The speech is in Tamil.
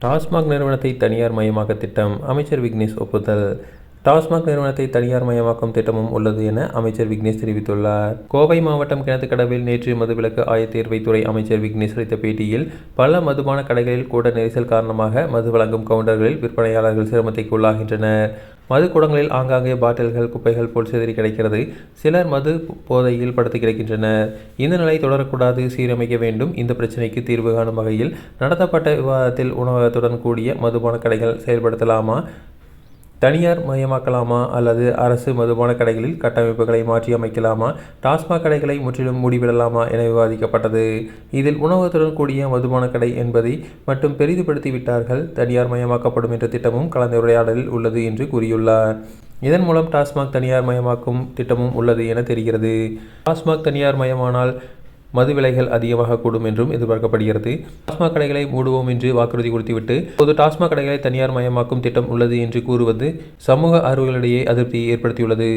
டாஸ்மாக் நிறுவனத்தை தனியார் மயமாக்க திட்டம் அமைச்சர் விக்னேஷ் ஒப்புதல். டாஸ்மாக் நிறுவனத்தை தனியார் மயமாக்கும் திட்டமும் உள்ளது என அமைச்சர் விக்னேஷ் தெரிவித்துள்ளார். கோவை மாவட்டம் கிணத்துக்கடவில் நேற்று மதுவிலக்கு ஆயத்தீர்வைத்துறை அமைச்சர் விக்னேஷ் அளித்த பேட்டியில், பல மதுபான கடைகளில் கூட நெரிசல் காரணமாக மது வழங்கும் கவுண்டர்களில் விற்பனையாளர்கள் சிரமத்திற்கு உள்ளாகின்றனர். மது குடங்களில் ஆங்காங்கே பாட்டில்கள், குப்பைகள் போல் சிதறி கிடைக்கிறது. சிலர் மது போதையில் படுத்து கிடக்கின்றனர். இந்த நிலை தொடரக்கூடாது, சீரமைக்க வேண்டும். இந்த பிரச்சினைக்கு தீர்வு காணும் வகையில் நடத்தப்பட்ட விவாதத்தில் உணவகத்துடன் கூடிய மதுபான கடைகள் செயல்படுத்தலாமா, தனியார் மயமாக்கலாமா அல்லது அரசு மதுபான கடைகளில் கட்டமைப்புகளை மாற்றி அமைக்கலாமா, டாஸ்மாக் கடைகளை முற்றிலும் மூடிவிடலாமா என விவாதிக்கப்பட்டது. இதில் உணவகத்துடன் கூடிய மதுபான கடை என்பதை மட்டும் பெரிதுபடுத்திவிட்டார்கள். தனியார் மயமாக்கப்படும் என்ற திட்டமும் கலந்துரையாடலில் உள்ளது என்று கூறியுள்ளார். இதன் மூலம் டாஸ்மாக் தனியார் மயமாக்கும் திட்டமும் உள்ளது என தெரிகிறது. டாஸ்மாக் தனியார் மயமானால் மது விலைகள் அதிகமாக கூடும் என்றும் எதிர்பார்க்கப்படுகிறது. டாஸ்மாக் கடைகளை மூடுவோம் என்று வாக்குறுதி கொடுத்துவிட்டு இப்போது டாஸ்மாக் கடைகளை தனியார் மயமாக்கும் திட்டம் உள்ளது என்று கூறுவது சமூக ஆர்வலர்களிடையே அதிருப்தியை ஏற்படுத்தியுள்ளது.